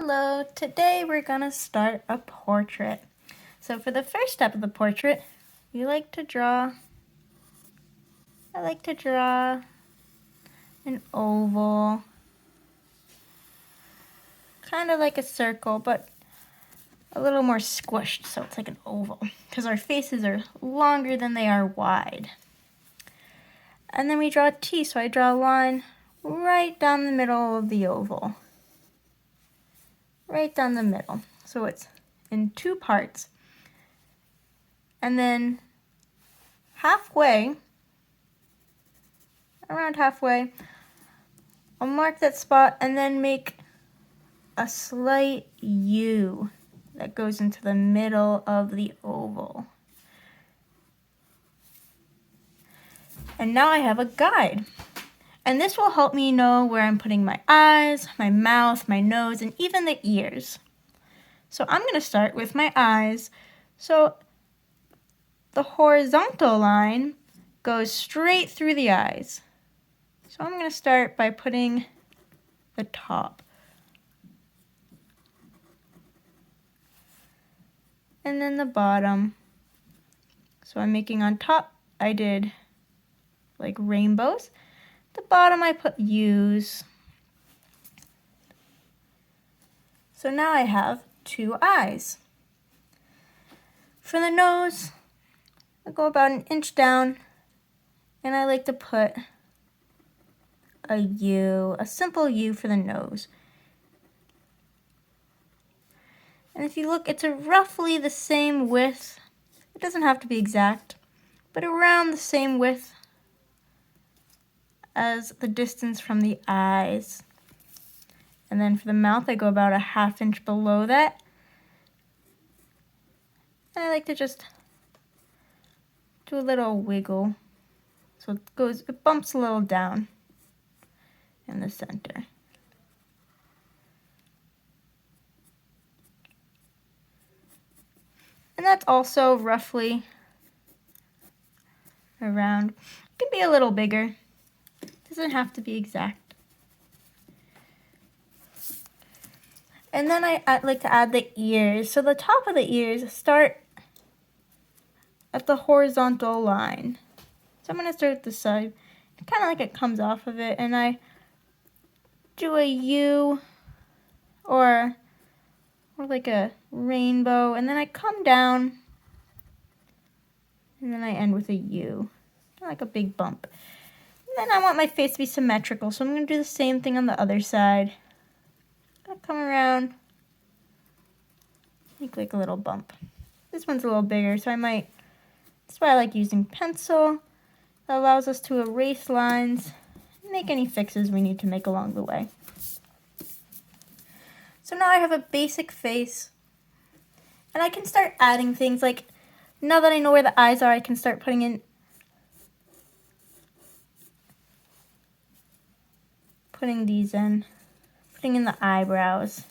Hello, today we're gonna start a portrait. So for the first step of the portrait, I like to draw an oval, kind of like a circle, but a little more squished, so it's like an oval, because our faces are longer than they are wide. And then we draw a T, so I draw a line right down the middle of the oval. Right down the middle. So it's in two parts. And then halfway, around halfway, I'll mark that spot and then make a slight U that goes into the middle of the oval. And now I have a guide. And this will help me know where I'm putting my eyes, my mouth, my nose, and even the ears. So I'm going to start with my eyes. So the horizontal line goes straight through the eyes. So I'm going to start by putting the top. And then the bottom. So I'm making on top, I did like rainbows. The bottom I put U's. So now I have two eyes. For the nose, I go about an inch down and I like to put a U, a simple U for the nose. And if you look, it's roughly the same width. It doesn't have to be exact, but around the same width as the distance from the eyes. And then for the mouth, I go about a ½ inch below that. And I like to just do a little wiggle. So it bumps a little down in the center. And that's also roughly around. It can be a little bigger. It doesn't have to be exact. And then I like to add the ears. So the top of the ears start at the horizontal line. So I'm going to start at the side, kind of like it comes off of it, and I do a U or like a rainbow, and then I come down, and then I end with a U, like a big bump. And then I want my face to be symmetrical, so I'm going to do the same thing on the other side. I'm going to come around, make like a little bump. This one's a little bigger, so that's why I like using pencil. It allows us to erase lines and make any fixes we need to make along the way. So now I have a basic face, and I can start adding things. Like, now that I know where the eyes are, I can start putting in the eyebrows.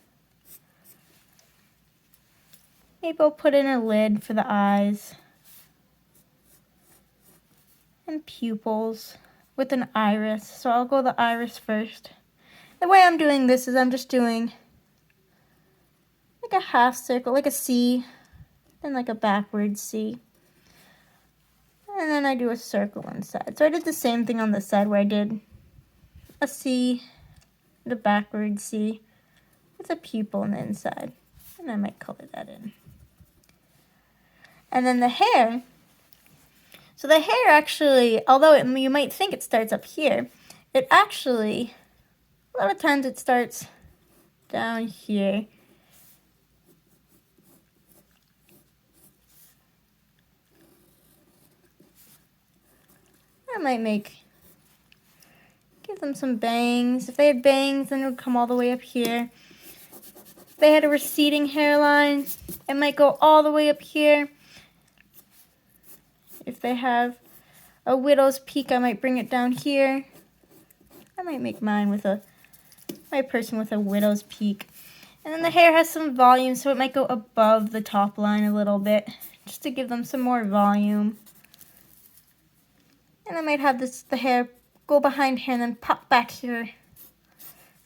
Maybe I'll put in a lid for the eyes and pupils with an iris. So I'll go the iris first. The way I'm doing this is I'm just doing like a half circle, like a C, then like a backwards C. And then I do a circle inside. So I did the same thing on this side where I did a C, the backwards C, with a pupil on the inside. And I might color that in. And then the hair. So the hair actually, although you might think it starts up here, it actually, a lot of times it starts down here. I might give them some bangs. If they had bangs, then it would come all the way up here. If they had a receding hairline, it might go all the way up here. If they have a widow's peak, I might bring it down here. I might make mine with my person with a widow's peak. And then the hair has some volume, so it might go above the top line a little bit, just to give them some more volume. And I might have the hair go behind here and then pop back here,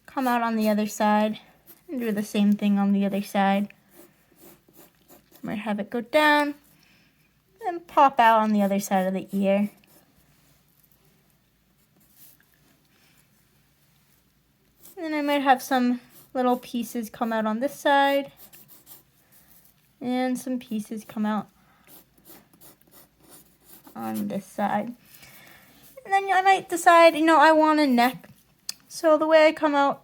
come out on the other side. And do the same thing on the other side. I'm going to have it go down and pop out on the other side of the ear. And then I might have some little pieces come out on this side and some pieces come out on this side. And then I might decide, I want a neck. So the way I come out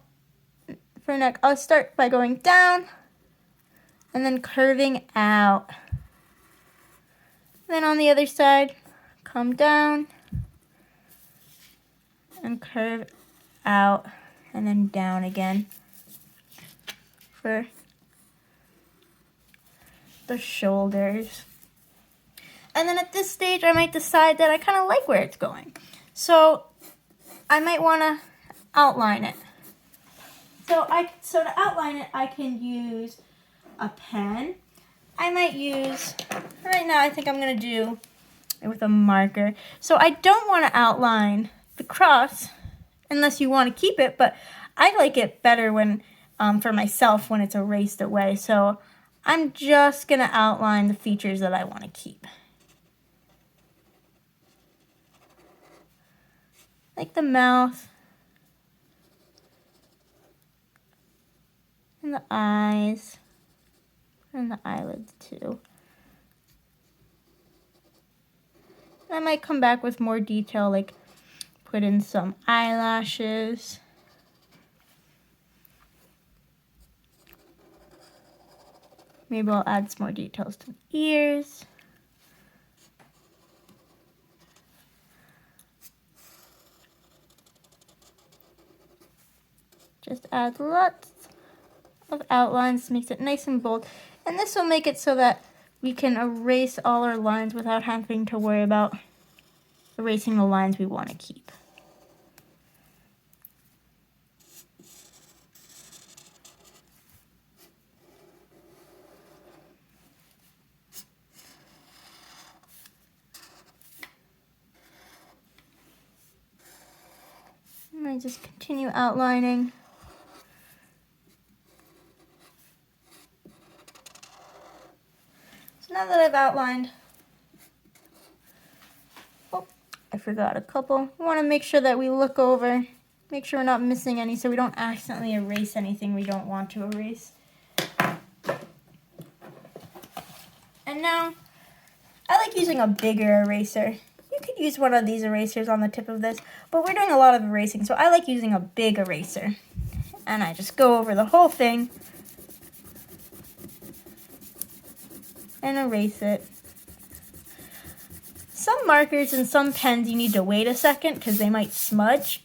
for a neck, I'll start by going down and then curving out. Then on the other side, come down and curve out and then down again for the shoulders. And then at this stage, I might decide that I kind of like where it's going. So I might want to outline it. So to outline it, I can use a pen. I might use, right now I think I'm going to do it with a marker. So I don't want to outline the cross unless you want to keep it, but I like it better when, for myself, when it's erased away. So I'm just going to outline the features that I want to keep. Like the mouth and the eyes. And the eyelids too. I might come back with more detail, like put in some eyelashes. Maybe I'll add some more details to the ears. Just add lots of outlines, makes it nice and bold. And this will make it so that we can erase all our lines without having to worry about erasing the lines we want to keep. And I just continue outlining. Now that I've outlined, I forgot a couple. We want to make sure that we look over, make sure we're not missing any so we don't accidentally erase anything we don't want to erase. And now, I like using a bigger eraser. You could use one of these erasers on the tip of this, but we're doing a lot of erasing, so I like using a big eraser. And I just go over the whole thing and erase it. Some markers and some pens you need to wait a second because they might smudge.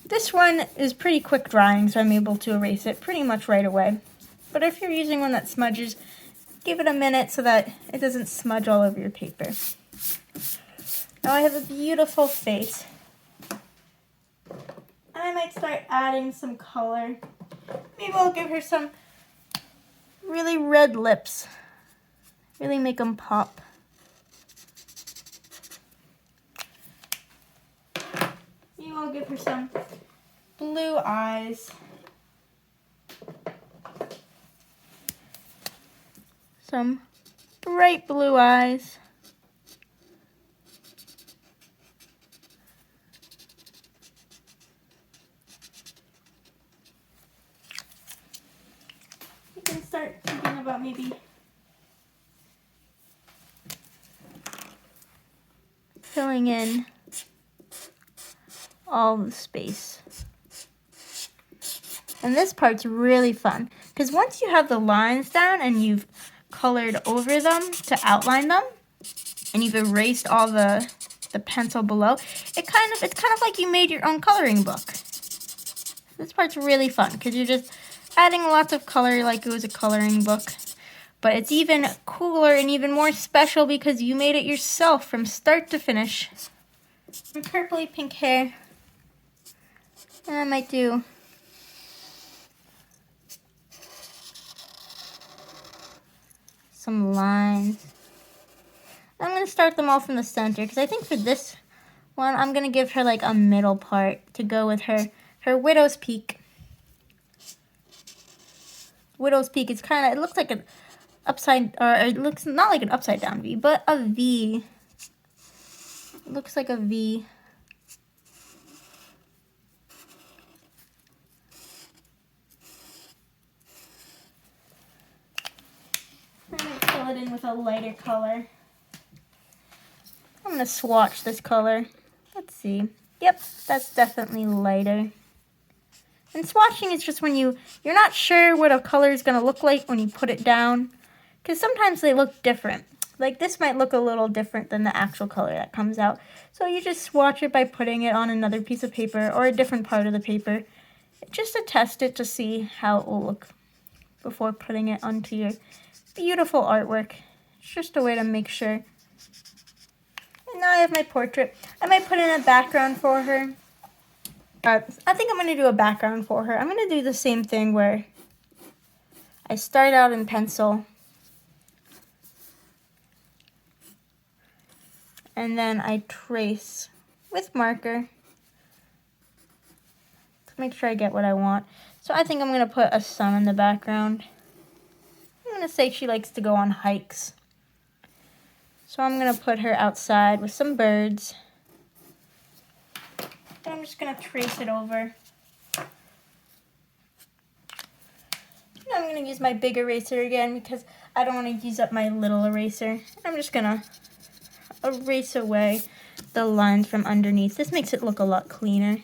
This one is pretty quick drying, so I'm able to erase it pretty much right away. But if you're using one that smudges, give it a minute so that it doesn't smudge all over your paper. Now I have a beautiful face. And I might start adding some color. Maybe I'll give her some really red lips. Really make them pop. Maybe I'll give her some blue eyes. Some bright blue eyes. You can start thinking about maybe filling in all the space. And this part's really fun because once you have the lines down and you've colored over them to outline them and you've erased all the pencil below, it's kind of like you made your own coloring book. This part's really fun because you're just adding lots of color like it was a coloring book. But it's even cooler and even more special because you made it yourself from start to finish. Some purpley pink hair. And I might do some lines. I'm going to start them all from the center because I think for this one I'm going to give her like a middle part to go with her widow's peak. widow's peak. It's kind of, it looks like an upside, or it looks not like an upside down V, but a V. It looks like a V. I'm going to fill it in with a lighter color. I'm going to swatch this color. Let's see. Yep, that's definitely lighter. And swatching is just when you're not sure what a color is going to look like when you put it down. Because sometimes they look different. Like this might look a little different than the actual color that comes out. So you just swatch it by putting it on another piece of paper or a different part of the paper. Just to test it to see how it will look before putting it onto your beautiful artwork. It's just a way to make sure. And now I have my portrait. I might put in a background for her. I think I'm going to do a background for her. I'm going to do the same thing where I start out in pencil. And then I trace with marker to make sure I get what I want. So I think I'm going to put a sun in the background. I'm going to say she likes to go on hikes. So I'm going to put her outside with some birds. And I'm just going to trace it over. And I'm going to use my big eraser again because I don't want to use up my little eraser. I'm just going to erase away the lines from underneath. This makes it look a lot cleaner.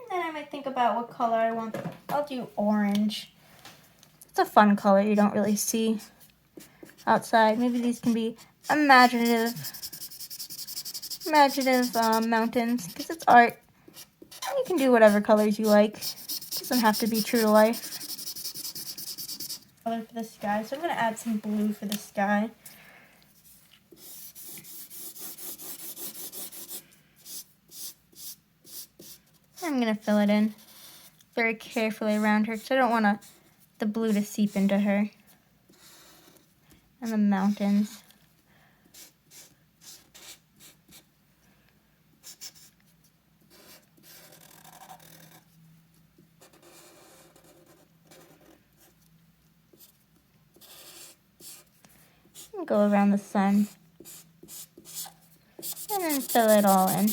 And then I might think about what color I want. I'll do orange. It's a fun color you don't really see outside. Maybe these can be imaginative mountains, because it's art. You can do whatever colors you like. It doesn't have to be true to life. Color for the sky, so I'm going to add some blue for the sky. I'm going to fill it in very carefully around her because I don't want the blue to seep into her. And the mountains. And go around the sun. And then fill it all in. And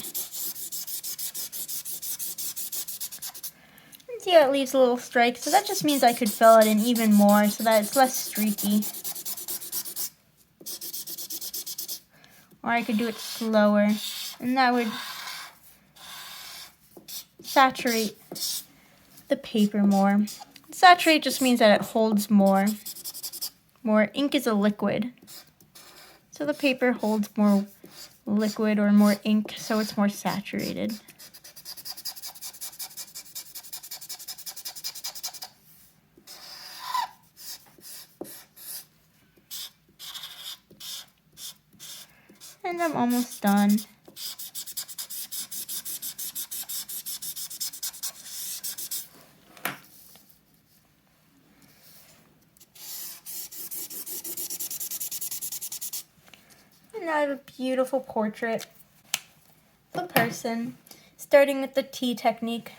see how it leaves a little strike? So that just means I could fill it in even more so that it's less streaky. Or I could do it slower, and that would saturate the paper more. Saturate just means that it holds more. More ink is a liquid. So the paper holds more liquid or more ink, so it's more saturated. And I'm almost done. And now I have a beautiful portrait of a person, starting with the T technique.